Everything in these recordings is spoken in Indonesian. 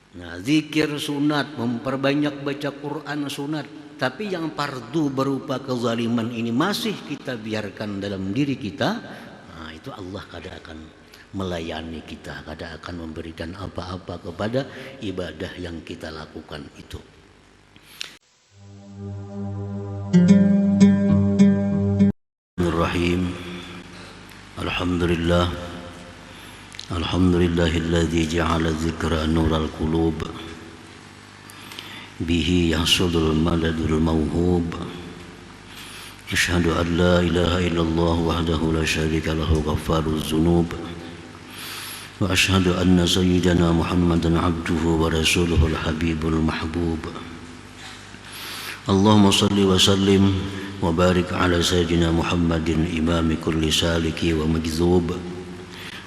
Nah, zikir sunat, memperbanyak baca Quran sunat. Tapi yang fardu berupa kezaliman ini masih kita biarkan dalam diri kita. Nah, itu Allah kada akan melayani kita, kada akan memberikan apa-apa kepada ibadah yang kita lakukan itu. Bismillahirrahmanirrahim. Alhamdulillah. Alhamdulillahilladzi ja'ala dzikra nural qulub bihi yahsudul maladul mauhub. Asyhadu an la ilaha illallah wahdahu la syarika lahu ghaffaruz dzunub. Wa asyhadu anna sayyidana Muhammadan abduhu wa rasuluhul habibul mahbub. Allahumma salli wa sallim wa barik ala sayyidina Muhammadin imami kulli saliki wa majzub.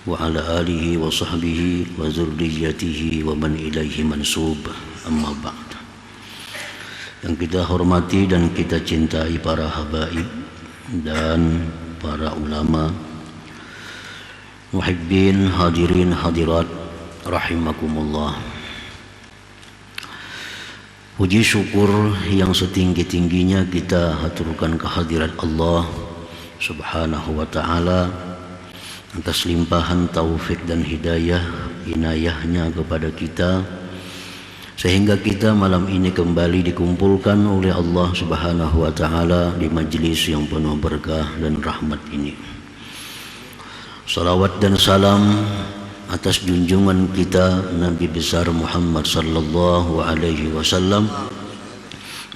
Wa ala alihi wa sahbihi wa zurriyatihi wa man ilaihi mansub. Amma ba'd. Yang kita hormati dan kita cintai para habaib dan para ulama, muhibbin, hadirin, hadirat rahimakumullah. Puji syukur yang setinggi-tingginya kita haturkan kehadirat Allah Subhanahu wa ta'ala atas limpahan taufik dan hidayah inayahnya kepada kita, sehingga kita malam ini kembali dikumpulkan oleh Allah Subhanahu wa ta'ala di majlis yang penuh berkah dan rahmat ini. Salawat dan salam atas junjungan kita Nabi besar Muhammad sallallahu alaihi wasallam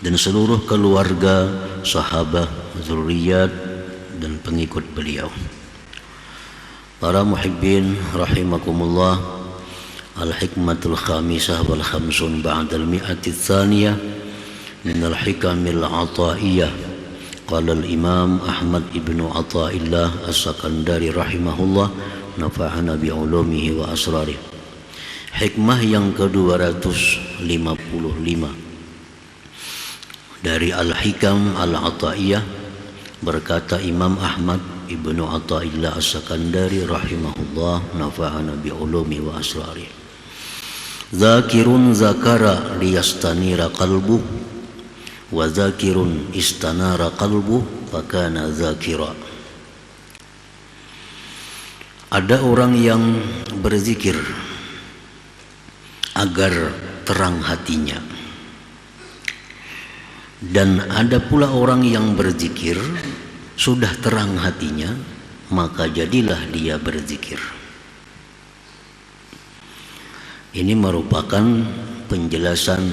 dan seluruh keluarga, sahabat, zuriat dan pengikut beliau. Para muhibbin rahimakumullah, al-hikmatul khamisah wal khamsun ba'dal mi'ati tsaniyah min al-hikamil ataiyah. Qala al-imam Ahmad ibnu Athaillah as-Sakandari rahimahullah, nafa'ana bi'ulumihi wa asrarih. Hikmah yang ke-255 dari Al-Hikam Al-Ataiyah, berkata Imam Ahmad ibnu Athaillah as-Sakandari rahimahullah, nafa'ana bi'ulumi wa asrarih. Zakirun zakara liyastanira qalbuh wa zakirun istanara qalbuh fakana zakira. Ada orang yang berzikir agar terang hatinya, dan ada pula orang yang berzikir sudah terang hatinya, maka jadilah dia berzikir. Ini merupakan penjelasan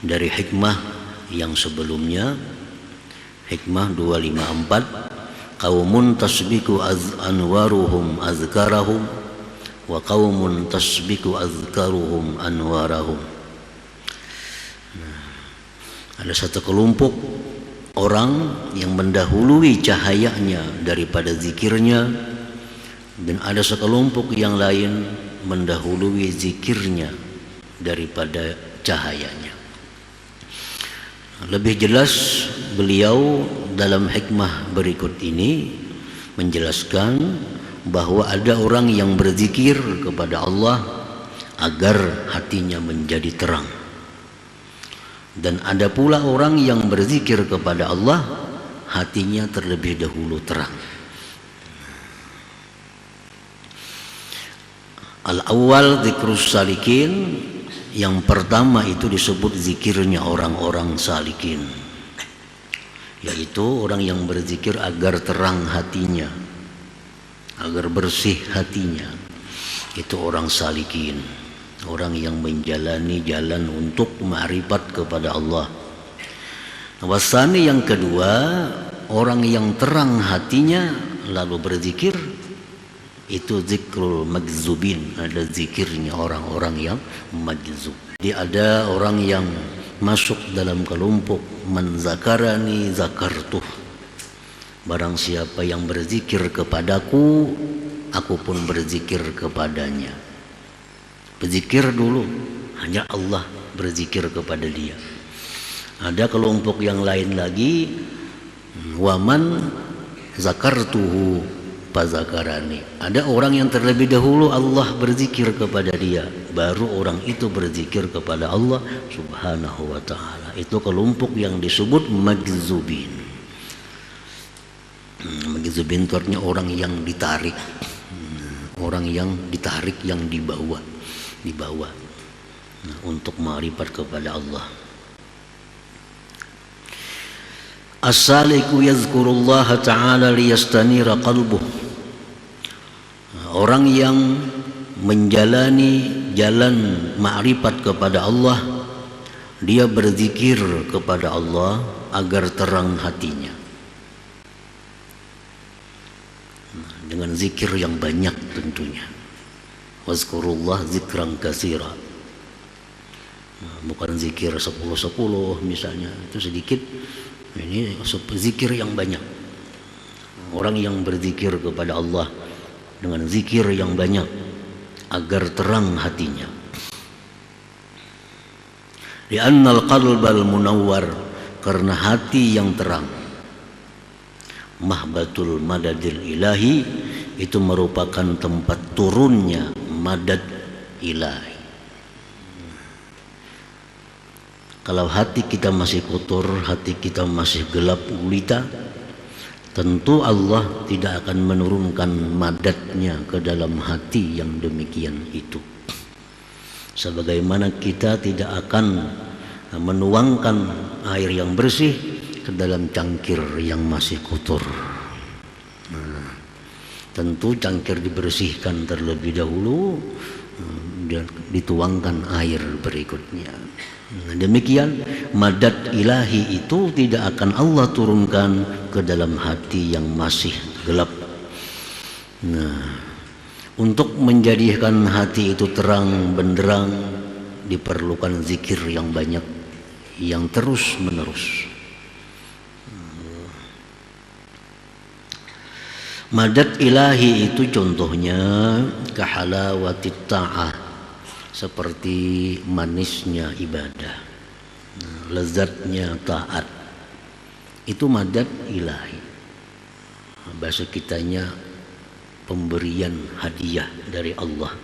dari hikmah yang sebelumnya, hikmah 254, qaumun tasbiku anwaruhum azkarahum wa qaumun tasbiku azkaruhum anwarahum. Ada satu kelompok orang yang mendahului cahayanya daripada zikirnya, dan ada sekelompok yang lain mendahului zikirnya daripada cahayanya. Lebih jelas beliau dalam hikmah berikut ini menjelaskan bahwa ada orang yang berzikir kepada Allah agar hatinya menjadi terang, dan ada pula orang yang berzikir kepada Allah hatinya terlebih dahulu terang. Al-awwal dzikrus salikin, yang pertama itu disebut zikirnya orang-orang salikin, yaitu orang yang berzikir agar terang hatinya, agar bersih hatinya. Itu orang salikin, orang yang menjalani jalan untuk ma'rifat kepada Allah. Wasani yang kedua, orang yang terang hatinya lalu berzikir, itu zikrul majzubin, ada zikirnya orang-orang yang majzub. Jadi ada orang yang masuk dalam kelompok man zakarani zakartuh, barang siapa yang berzikir kepadaku, aku pun berzikir kepadanya. Berzikir dulu, hanya Allah berzikir kepada dia. Ada kelompok yang lain lagi, waman zakartuhu fazakarani. Ada orang yang terlebih dahulu Allah berzikir kepada dia, baru orang itu berzikir kepada Allah Subhanahu wa ta'ala. Itu kelompok yang disebut magzubin. Magzubin itu artinya orang yang ditarik, orang yang ditarik, yang dibawa untuk ma'rifat kepada Allah. As-saliku yazkurullaha ta'ala liyastanira qalbuh. Orang yang menjalani jalan ma'rifat kepada Allah, dia berzikir kepada Allah agar terang hatinya. Dengan zikir yang banyak tentunya. Wazkurullah zikran katsira. Bukan zikir 10-10 misalnya, itu sedikit. Ini zikir yang banyak. Orang yang berzikir kepada Allah dengan zikir yang banyak agar terang hatinya. Li'annal qalbal munawwar, karena hati yang terang, mahbatul madadil ilahi, itu merupakan tempat turunnya madad ilahi. Kalau hati kita masih kotor, hati kita masih gelap gulita, tentu Allah tidak akan menurunkan madatnya ke dalam hati yang demikian itu. Sebagaimana kita tidak akan menuangkan air yang bersih ke dalam cangkir yang masih kotor. Tentu cangkir dibersihkan terlebih dahulu dan dituangkan air berikutnya. Demikian madad ilahi itu tidak akan Allah turunkan ke dalam hati yang masih gelap. Untuk menjadikan hati itu terang benderang diperlukan zikir yang banyak, yang terus menerus. Madad ilahi itu contohnya kahalawatit ta'ah, seperti manisnya ibadah, lezatnya taat. Itu madad ilahi. Bahasa kitanya pemberian hadiah dari Allah.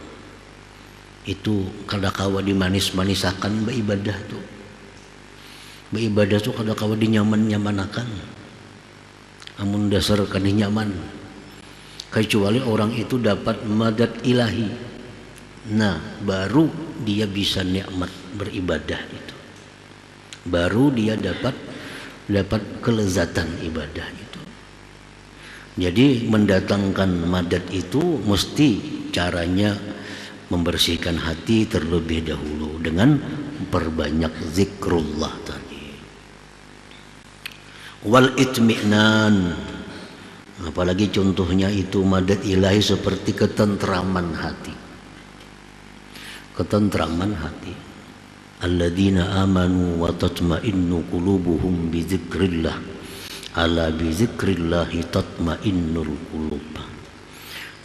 Itu kadakawa dimanis-manisakan beribadah tuh. Beribadah tuh kadakawa dinyaman-nyamanakan. Amun dasar kan nyaman. Kecuali orang itu dapat madad ilahi. Nah, baru dia bisa nikmat beribadah itu. Baru dia dapat kelezatan ibadah itu. Jadi mendatangkan madad itu mesti caranya membersihkan hati terlebih dahulu dengan perbanyak zikrullah tadi. Wal itmi'nan, apalagi contohnya itu madad ilahi seperti ketentraman hati. Ketentraman hati. Alladzina amanu wa tatma'innu qulubuhum bi dzikrillah. Ala bi dzikrillahi tatma'innul qulub.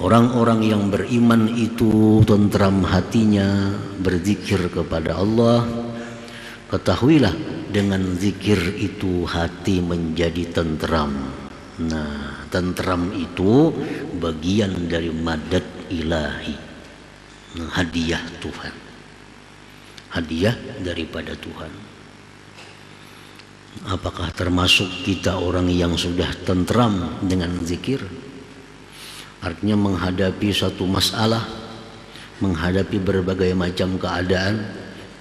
Orang-orang yang beriman itu tentram hatinya, berzikir kepada Allah. Ketahuilah dengan zikir itu hati menjadi tentram. Nah, tentram itu bagian dari madad ilahi. Hadiah Tuhan, hadiah daripada Tuhan. Apakah termasuk kita orang yang sudah tentram dengan zikir? Artinya menghadapi satu masalah, menghadapi berbagai macam keadaan,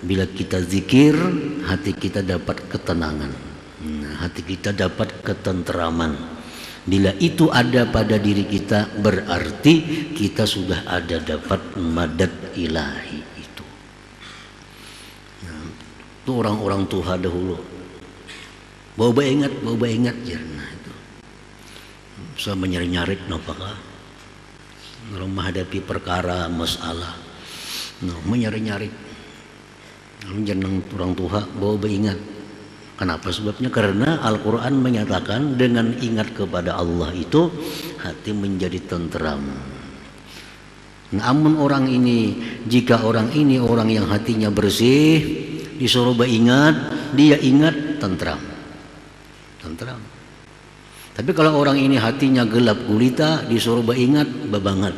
bila kita zikir, hati kita dapat ketenangan, hati kita dapat ketentraman. Bila itu ada pada diri kita, berarti kita sudah ada dapat madad ilahi itu. Itu orang-orang tua dahulu. Bawa ingat ya. Nah, itu. Saya menyari-nyari apakah kalau menghadapi perkara masalah, menyari-nyari. Lalu jangan orang tua bawa ingat. Kenapa? Sebabnya karena Al-Quran menyatakan dengan ingat kepada Allah itu hati menjadi tentram. Namun orang ini, jika orang ini orang yang hatinya bersih, disuruh beringat, dia ingat tentram. Tentram. Tapi kalau orang ini hatinya gelap gulita, disuruh beringat, babangat.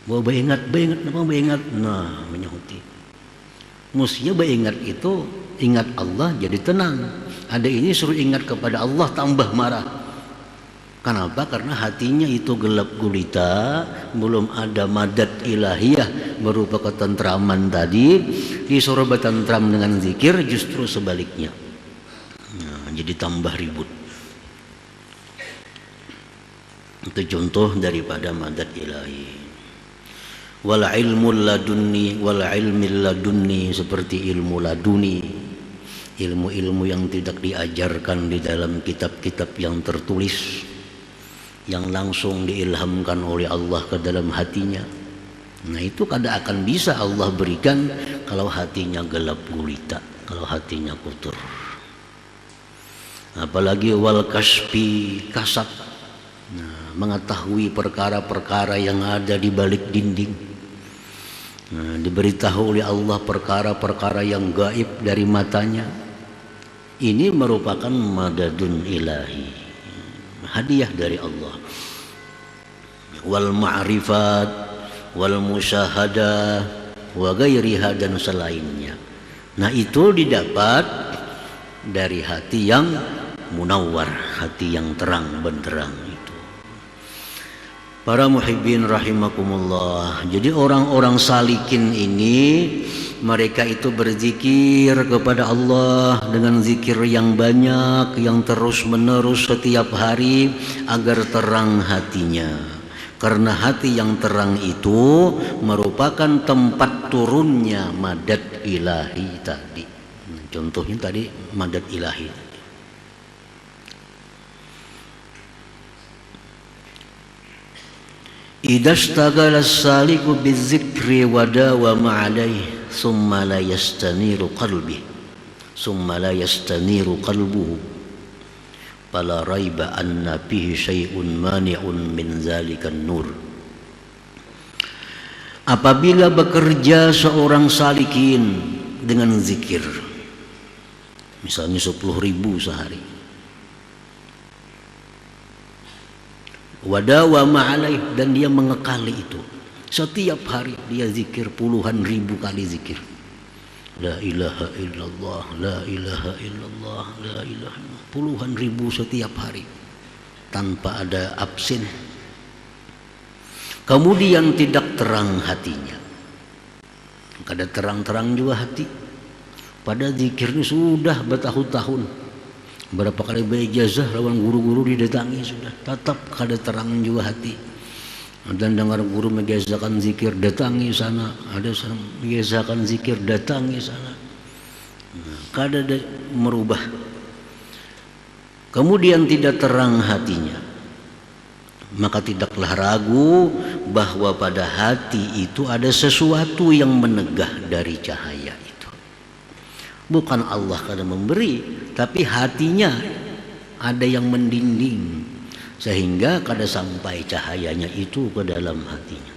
Bahwa beingat, apa beingat? Nah, menyahuti. Mestinya beingat itu ingat Allah jadi tenang. Ada ini suruh ingat kepada Allah tambah marah. Kenapa? Karena hatinya itu gelap gulita, belum ada madat ilahiyah berupa ketentraman tadi. Disuruh bertentram dengan zikir, justru sebaliknya. Nah, jadi tambah ribut. Itu contoh daripada madat ilahi. Wal ilmul ladunni wal ilmil ladunni, seperti ilmu laduni, ilmu-ilmu yang tidak diajarkan di dalam kitab-kitab yang tertulis, yang langsung diilhamkan oleh Allah ke dalam hatinya. Nah, itu kada akan bisa Allah berikan kalau hatinya gelap gulita, kalau hatinya kotor. Apalagi wal kasfi, kasab, nah, mengetahui perkara-perkara yang ada di balik dinding. Nah, diberitahu oleh Allah perkara-perkara yang gaib dari matanya. Ini merupakan madadun ilahi, hadiah dari Allah. Wal ma'rifat wal musyahadah wa ghairiha, dan selainnya. Nah, itu didapat dari hati yang munawwar, hati yang terang benderang. Para muhibbin rahimakumullah. Jadi orang-orang salikin ini, mereka itu berzikir kepada Allah dengan zikir yang banyak, yang terus menerus setiap hari, agar terang hatinya. Karena hati yang terang itu merupakan tempat turunnya madat ilahi tadi. Contohnya tadi madat ilahi. Idza ishtaghala as-saliku bizikri wa dawama 'alaihi thumma la yastaniru qalbuhu fala raiba anna fihi syai'un mani'un min zalika nur. Apabila bekerja seorang salikin dengan zikir, misalnya 10.000 sehari, wadawama alaih, dan dia mengekali itu setiap hari, dia zikir puluhan ribu kali zikir, la ilaha illallah, la ilaha illallah, la ilaha illallah, puluhan ribu setiap hari tanpa ada absen. Kemudian tidak terang hatinya, kada terang-terang juga hati, pada zikirnya sudah bertahun-tahun. Berapa kali beijazah lawan guru-guru didatangi, sudah tetap kada terang juga hati. Dan dengar guru mengijazakan zikir, datangi sana, ada sana mengijazakan zikir, datangi sana. Kada ada merubah. Kemudian tidak terang hatinya, maka tidaklah ragu bahwa pada hati itu ada sesuatu yang menegah dari cahaya. Bukan Allah kada memberi, tapi hatinya ada yang mendinding, sehingga kada sampai cahayanya itu ke dalam hatinya.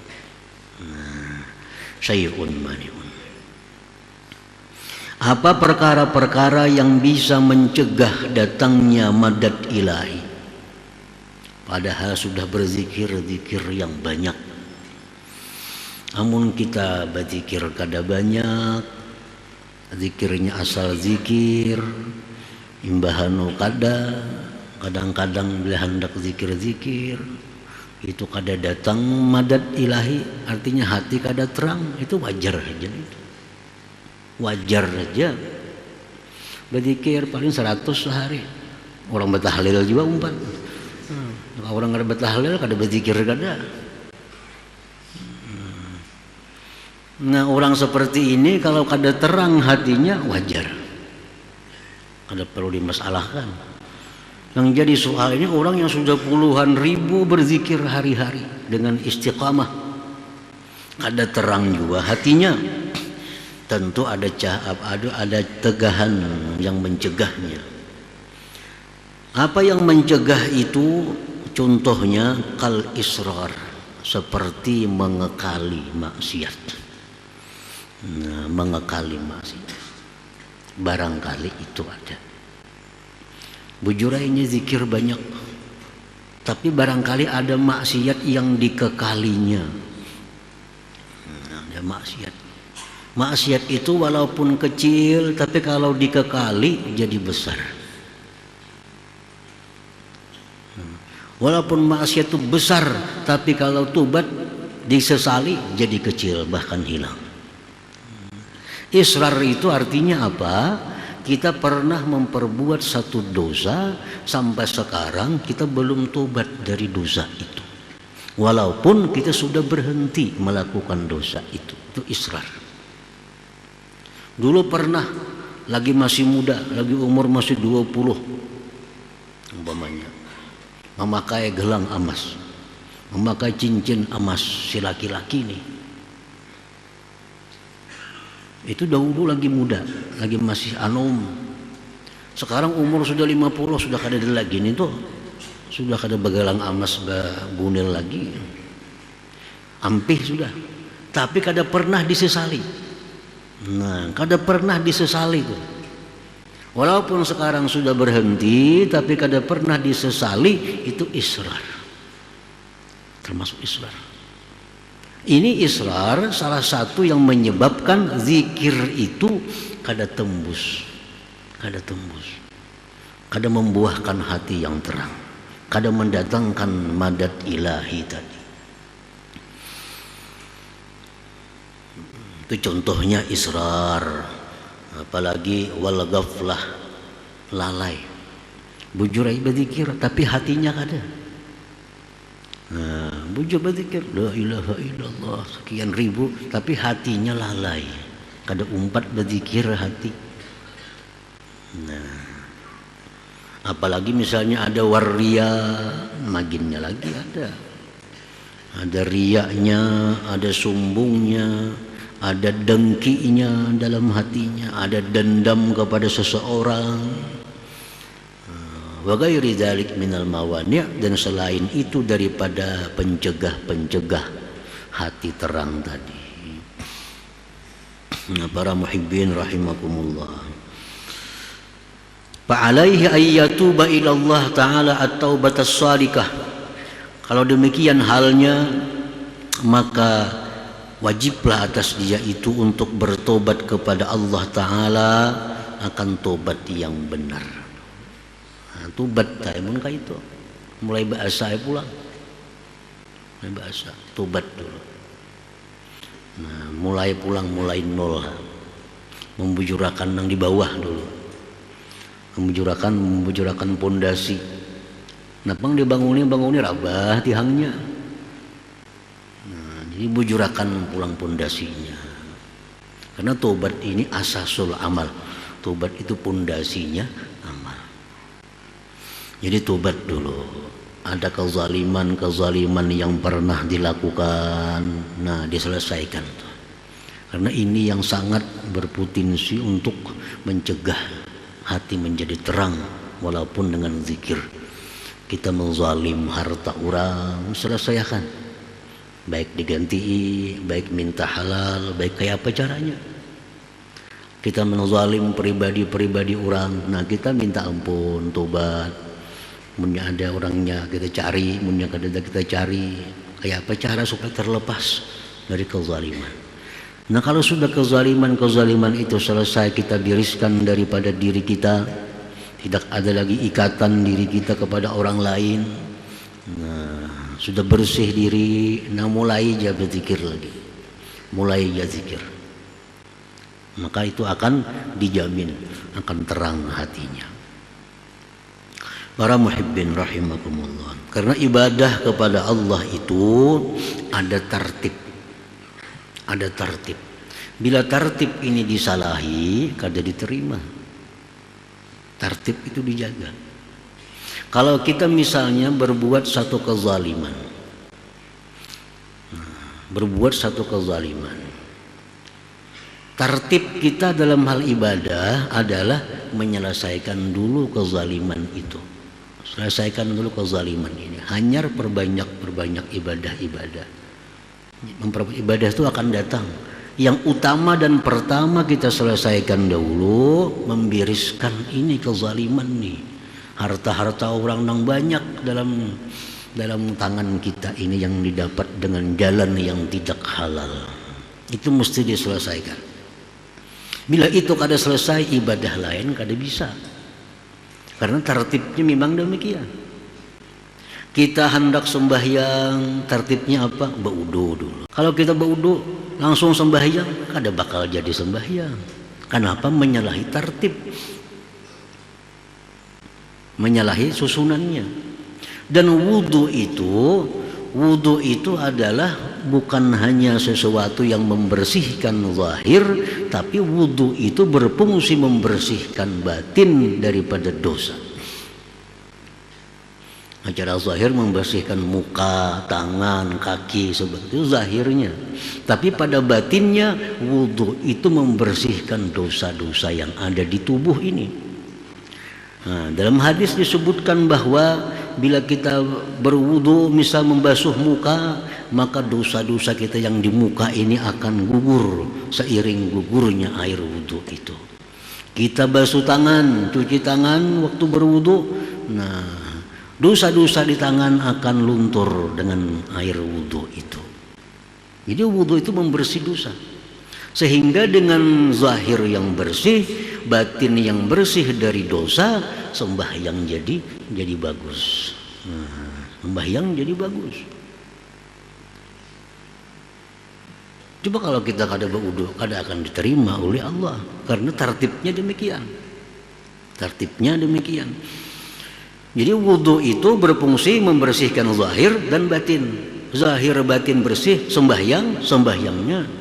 Syai'un mani'un. Apa perkara-perkara yang bisa mencegah datangnya madat ilahi? Padahal sudah berzikir-zikir yang banyak, namun kita berzikir kada banyak. Zikirnya asal zikir, imbahanu kada, kadang-kadang bila hendak zikir-zikir itu kada datang madat ilahi, artinya hati kada terang. Itu wajar saja, itu wajar saja. Berzikir paling 100 sehari, orang bertahlil juga umpan. Orang kada bertahlil kada berzikir kada. Nah, orang seperti ini kalau kada terang hatinya wajar, kada perlu dimasalahkan. Yang jadi soal ini orang yang sudah puluhan ribu berzikir hari-hari dengan istiqamah, kada terang juga hatinya, tentu ada tegahan yang mencegahnya. Apa yang mencegah itu? Contohnya kal israr, seperti mengekali maksiat. Nah, mengekali maksiat barangkali itu ada. Bujurainya zikir banyak, tapi barangkali ada maksiat yang dikekalinya. Ya, maksiat. Maksiat itu walaupun kecil, tapi kalau dikekali jadi besar. Walaupun maksiat itu besar, tapi kalau tobat disesali jadi kecil, bahkan hilang. Israr itu artinya apa? Kita pernah memperbuat satu dosa, sampai sekarang kita belum tobat dari dosa itu. Walaupun kita sudah berhenti melakukan dosa itu israr. Dulu pernah lagi masih muda, lagi umur masih 20 umpamanya, memakai gelang emas, memakai cincin emas, si laki-laki nih. Itu dahulu lagi muda, lagi masih anum. Sekarang umur sudah 50, sudah kada ada lagi nih tuh. Sudah kada begalang emas bunil lagi. Ampih sudah. Tapi kada pernah disesali. Nah, kada pernah disesali tuh. Walaupun sekarang sudah berhenti, tapi kada pernah disesali, itu israr. Termasuk israr. Ini israr salah satu yang menyebabkan zikir itu kada tembus, kada membuahkan hati yang terang, kada mendatangkan madad ilahi tadi. Itu contohnya israr. Apalagi wal ghaflah, lalai, bujur aja berzikir tapi hatinya kada. Nah, bujur berzikir la ilaha illallah sekian ribu tapi hatinya lalai, kada umpat berzikir hati. Nah, apalagi misalnya ada waria, maginnya lagi ada riyanya, ada sumbungnya, ada dengkinya dalam hatinya, ada dendam kepada seseorang, wa ghairi dzalik minal mawani', dan selain itu daripada pencegah hati terang tadi. Nah, para muhibbin rahimakumullah, fa alaihi ayyatuba ila Allah taala at-taubatas shalikah. Kalau demikian halnya, maka wajiblah atas dia itu untuk bertobat kepada Allah Ta'ala akan tobat yang benar. Nah, tobat taimun kah itu mulai bahasa pulang, mulai bahasa tobat dulu. Nah, mulai pulang, mulai nol, membujurakan yang di bawah dulu, membujurakan pondasi. Nah, bang dibangunin rabah tihangnya. Dibujurakan pulang pondasinya. Karena tobat ini asasul amal. Tobat itu pondasinya amal. Jadi tobat dulu. Ada kezaliman yang pernah dilakukan, nah diselesaikan. Karena ini yang sangat berpotensi untuk mencegah hati menjadi terang walaupun dengan zikir. Kita menzalim harta orang, selesaikan. Baik diganti, baik minta halal, baik kayak apa caranya. Kita menzalim pribadi orang, nah kita minta ampun, tobat. Munnya ada orangnya kita cari, munnya kada ada kita cari. Kayak apa cara supaya terlepas dari kezaliman. Nah, kalau sudah kezaliman itu selesai, kita bereskan daripada diri kita, tidak ada lagi ikatan diri kita kepada orang lain. Nah, sudah bersih diri, nah mulai aja berzikir lagi, mulai aja zikir, maka itu akan dijamin akan terang hatinya. Para muhibbin rahimakumullah, karena ibadah kepada Allah itu ada tertib. Bila tertib ini disalahi, kada diterima. Tertib itu dijaga. Kalau kita misalnya berbuat satu kezaliman, tertib kita dalam hal ibadah adalah menyelesaikan dulu kezaliman itu. Selesaikan dulu kezaliman ini. Hanyar perbanyak ibadah. Ibadah itu akan datang. Yang utama dan pertama kita selesaikan dahulu, membereskan ini kezaliman nih. Harta-harta orang yang banyak dalam tangan kita ini yang didapat dengan jalan yang tidak halal. Itu mesti diselesaikan. Bila itu kada selesai, ibadah lain kada bisa. Karena tertibnya memang demikian. Kita hendak sembahyang, tertibnya apa? Baudu dulu. Kalau kita baudu langsung sembahyang, kada bakal jadi sembahyang. Kenapa? Menyalahi tertib, menyalahi susunannya. Dan wudu itu adalah bukan hanya sesuatu yang membersihkan zahir, tapi wudu itu berfungsi membersihkan batin daripada dosa. Secara zahir membersihkan muka, tangan, kaki, seperti itu zahirnya. Tapi pada batinnya wudu itu membersihkan dosa-dosa yang ada di tubuh ini. Nah, dalam hadis disebutkan bahwa bila kita berwudu misal membasuh muka, maka dosa-dosa kita yang di muka ini akan gugur seiring gugurnya air wudu itu. Kita basuh tangan, cuci tangan waktu berwudu, nah dosa-dosa di tangan akan luntur dengan air wudu itu. Jadi wudu itu membersih dosa. Sehingga dengan zahir yang bersih, batin yang bersih dari dosa, sembahyang jadi bagus. Sembahyang jadi bagus. Coba kalau kita kada berwudu, kada akan diterima oleh Allah, karena tertibnya demikian. Tertibnya demikian. Jadi wudu itu berfungsi membersihkan zahir dan batin. Zahir batin bersih, sembahyangnya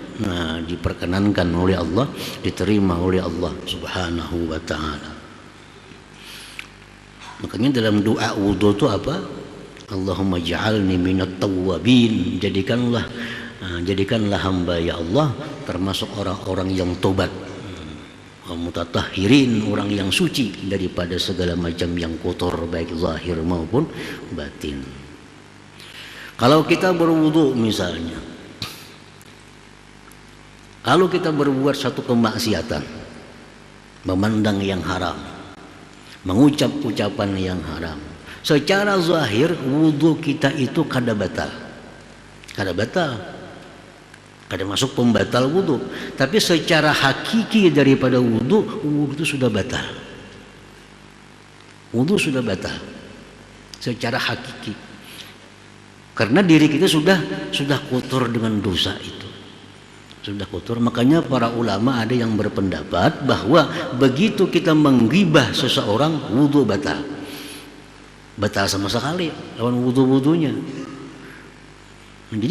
diperkenankan oleh Allah, diterima oleh Allah Subhanahu wa taala. Makanya dalam doa wudu itu apa? Allahumma ja'alni minat tawwabin. Jadikanlah hamba ya Allah termasuk orang-orang yang tobat, mutatahhirin, orang yang suci daripada segala macam yang kotor baik zahir maupun batin. Kalau kita berwudu misalnya, kalau kita berbuat satu kemaksiatan, memandang yang haram, mengucap ucapan yang haram, secara zahir wudu kita itu kada batal, kada masuk pembatal wudu. Tapi secara hakiki daripada wudu itu sudah batal. Wudu sudah batal secara hakiki. Karena diri kita sudah kotor dengan dosa itu. Sudah kotor. Makanya para ulama ada yang berpendapat bahwa begitu kita menggibah seseorang, wudu batal. Batal sama sekali lawan wudu-wudunya. Jadi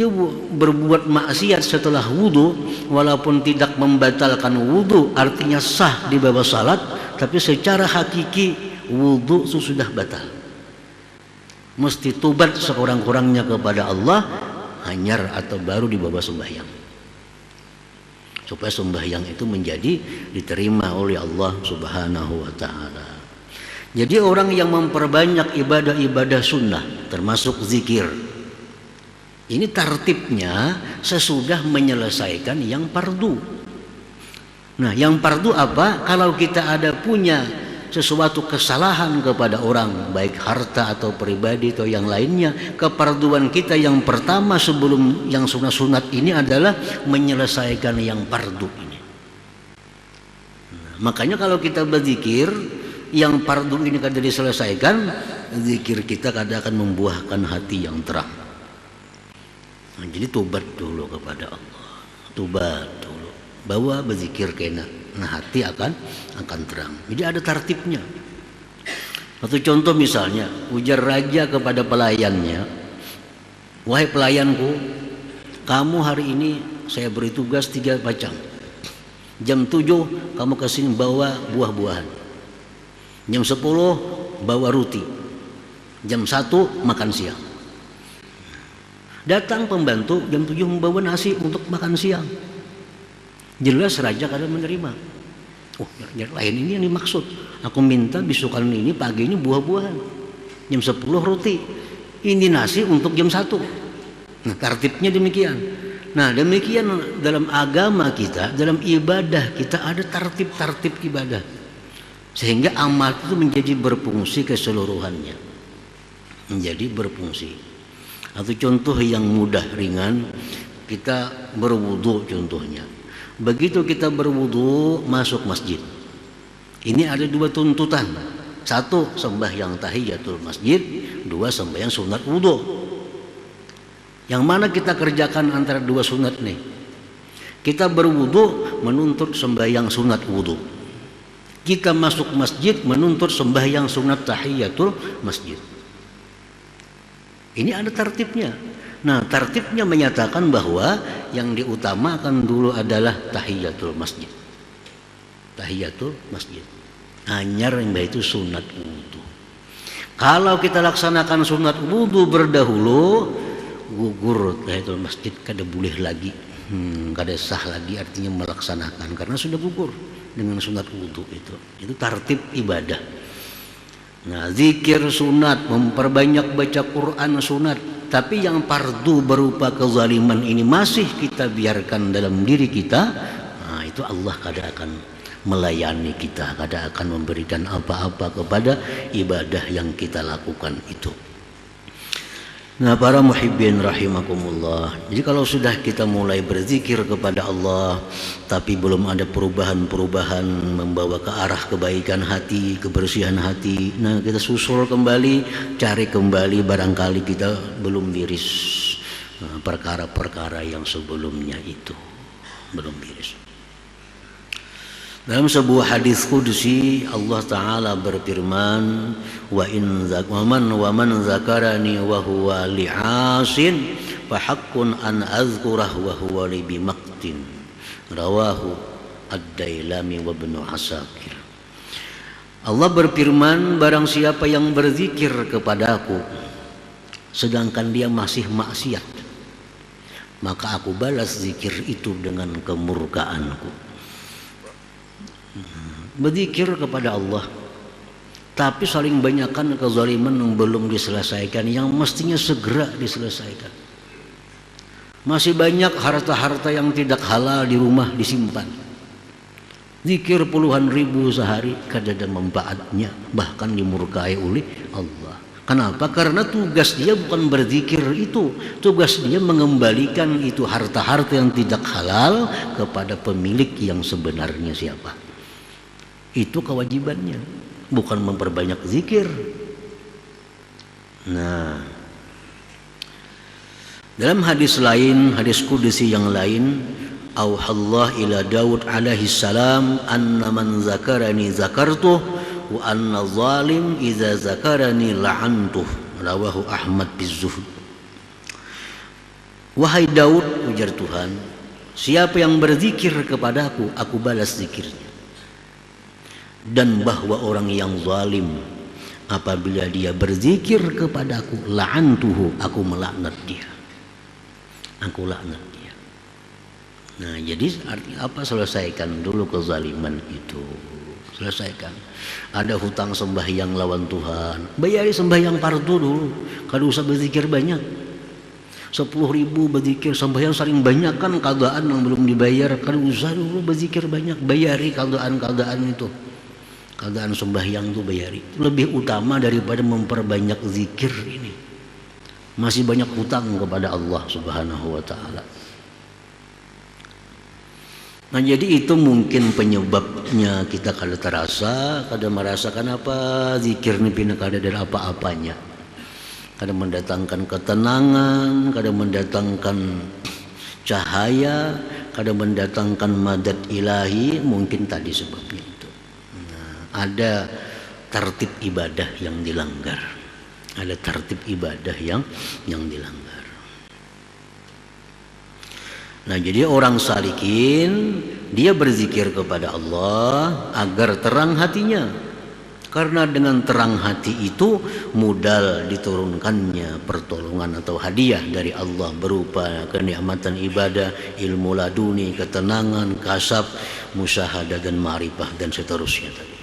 berbuat maksiat setelah wudu walaupun tidak membatalkan wudu artinya sah di bawah salat, tapi secara hakiki wudu itu sudah batal. Mesti tobat sekurang-kurangnya kepada Allah, hanyar atau baru dibawa sembahyang, supaya sembahyang itu menjadi diterima oleh Allah Subhanahu wa taala. Jadi orang yang memperbanyak ibadah-ibadah sunnah termasuk zikir, ini tertibnya sesudah menyelesaikan yang fardu. Nah, yang fardu apa? Kalau kita ada punya sesuatu kesalahan kepada orang, baik harta atau pribadi atau yang lainnya, kefarduan kita yang pertama sebelum yang sunat-sunat ini adalah menyelesaikan yang fardu ini. Nah, makanya kalau kita berzikir, yang fardu ini kada diselesaikan, zikir kita kada akan membuahkan hati yang terang. Nah, jadi tobat dulu kepada Allah, tobat dulu, bawa berzikir kena, nah hati akan terang. Jadi ada tertibnya. Satu contoh misalnya, ujar raja kepada pelayannya, wahai pelayanku, kamu hari ini saya beri tugas 3 macam. Jam 7 kamu kesini bawa buah-buahan, jam 10 bawa roti, jam 1 makan siang. Datang pembantu jam 7 membawa nasi untuk makan siang. Jelas raja kada menerima. Oh, yang lain ini yang dimaksud. Aku minta besokan ini pagi ini buah-buahan, jam 10 roti, ini nasi untuk jam 1. Nah, tertibnya demikian. Nah, demikian dalam agama kita, dalam ibadah kita ada tertib-tertib ibadah, sehingga amal itu menjadi berfungsi keseluruhannya, menjadi berfungsi. Atau contoh yang mudah ringan, kita berwudu contohnya. Begitu kita berwudu masuk masjid, ini ada dua tuntutan. Satu, sembahyang tahiyatul masjid. Dua, sembahyang sunat wudu. Yang mana kita kerjakan antara dua sunat nih? Kita berwudu menuntut sembahyang sunat wudu. Kita masuk masjid menuntut sembahyang sunat tahiyatul masjid. Ini ada tertibnya. Nah, tertibnya menyatakan bahwa yang diutamakan dulu adalah tahiyatul masjid. Tahiyatul masjid. Anyar yang itu sunat wudu. Kalau kita laksanakan sunat wudu berdahulu, gugur tahiyatul masjid kada boleh lagi, kada sah lagi artinya melaksanakan karena sudah gugur dengan sunat wudu itu tartib ibadah. Nah, zikir sunat, memperbanyak baca Quran sunat, tapi yang fardu berupa kezaliman ini masih kita biarkan dalam diri kita, nah itu Allah kada akan melayani kita, kada akan memberikan apa-apa kepada ibadah yang kita lakukan itu. Nah, para muhibbin rahimakumullah, jadi kalau sudah kita mulai berzikir kepada Allah tapi belum ada perubahan-perubahan membawa ke arah kebaikan hati, kebersihan hati, nah kita susul kembali, cari kembali, barangkali kita belum beres perkara-perkara yang sebelumnya itu belum beres. Dalam sebuah hadis qudsi Allah Ta'ala berfirman, wa man zakarani wa huwa li'asin fa haqqun an azkurah wa huwa li bimaktin. Rawahu Ad-Dailami wa Ibnu Asakir. Allah berfirman, barang siapa yang berzikir kepadaku sedangkan dia masih maksiat, maka aku balas zikir itu dengan kemurkaanku. Berzikir kepada Allah tapi saling banyakkan kezaliman yang belum diselesaikan, yang mestinya segera diselesaikan. Masih banyak harta-harta yang tidak halal di rumah disimpan. Zikir puluhan ribu sehari kada ada manfaatnya, bahkan dimurkai oleh Allah. Kenapa? Karena tugas dia bukan berzikir itu, tugas dia mengembalikan itu harta-harta yang tidak halal kepada pemilik yang sebenarnya siapa. Itu kewajibannya, bukan memperbanyak zikir. Nah, dalam hadis lain, hadis qudsi yang lain, auhallah ila Daud alaihi salam anna man zakarani zakartuh wa anna zalim idza zakarani la'antuh. Rawahu Ahmad bizuhd. Wahai Daud, ujar Tuhan, siapa yang berzikir kepadaku, aku balas zikirnya. Dan bahwa orang yang zalim apabila dia berzikir kepadaku, la'antuhu, aku melaknat dia. Aku laknat dia. Nah, jadi artinya apa? Selesaikan dulu kezaliman itu. Selesaikan. Ada hutang sembahyang lawan Tuhan, bayari sembahyang fardu dulu. Kalau usah berzikir banyak. 10.000 berzikir sembahyang saling banyak kan keadaan yang belum dibayar. Kalau usah dulu berzikir banyak, bayari keadaan-keadaan itu. Keadaan sembahyang itu bayari. Lebih utama daripada memperbanyak zikir ini. Masih banyak hutang kepada Allah Subhanahu wa taala. Nah, jadi itu mungkin penyebabnya kita kada terasa, kada merasakan apa zikir ini pina kada ada apa-apanya. Kada mendatangkan ketenangan, kada mendatangkan cahaya, kada mendatangkan madad ilahi, mungkin tadi sebabnya itu. Ada tertib ibadah yang dilanggar, ada tertib ibadah yang dilanggar. Nah, jadi orang salikin dia berzikir kepada Allah agar terang hatinya, karena dengan terang hati itu modal diturunkannya pertolongan atau hadiah dari Allah berupa kenikmatan ibadah, ilmu laduni, ketenangan, kasab, musyahadah dan ma'rifah dan seterusnya tadi.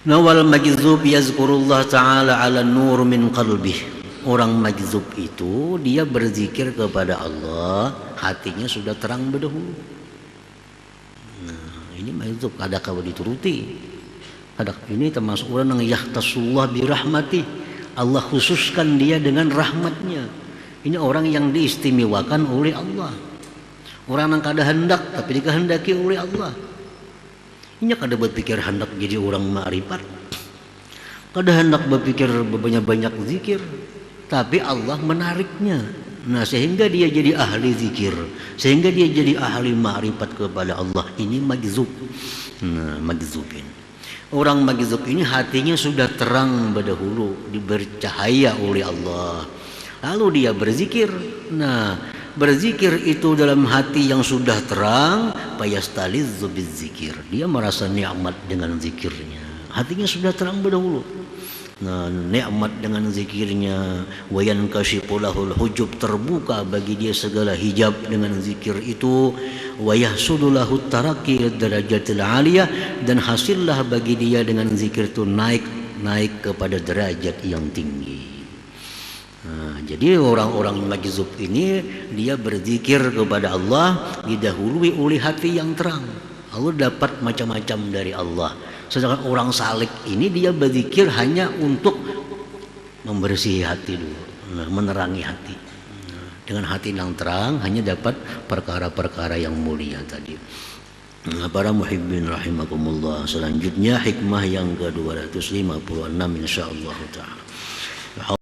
Nawal majzub yazkurullah ta'ala ala nur min qalbih. Orang majzub itu dia berzikir kepada Allah, hatinya sudah terang berdahulu. Nah, ini majzub, kada kau dituruti. Ini termasuk orang yang yahtasullah birahmati. Allah khususkan dia dengan rahmatnya. Ini orang yang diistimewakan oleh Allah. Orang yang kada hendak tapi dikehendaki oleh Allah. Ini kada berpikir hendak jadi orang ma'rifat. Kada hendak berpikir banyak-banyak zikir, tapi Allah menariknya. Nah, sehingga dia jadi ahli zikir, sehingga dia jadi ahli ma'rifat kepada Allah. Ini majzub. Nah, majzubin. Orang majzub ini hatinya sudah terang berdahulu, diberi cahaya oleh Allah. Lalu dia berzikir. Nah, berzikir itu dalam hati yang sudah terang, fayastalizzu bizzikir. Dia merasa nikmat dengan zikirnya. Hatinya sudah terang berdahulu. Nah, nikmat dengan zikirnya, wayan kasyifulahul hujub, terbuka bagi dia segala hijab dengan zikir itu, wayahsudulahu taraqi darajatil aliyah, dan hasillah bagi dia dengan zikir itu naik kepada derajat yang tinggi. Nah, jadi orang-orang majzub ini dia berzikir kepada Allah didahului oleh hati yang terang. Allah dapat macam-macam dari Allah. Sedangkan orang salik ini dia berzikir hanya untuk membersihi hati dulu, menerangi hati. Dengan hati yang terang hanya dapat perkara-perkara yang mulia tadi. Para muhibbin rahimakumullah. Selanjutnya hikmah yang ke-256 insyaallah taala.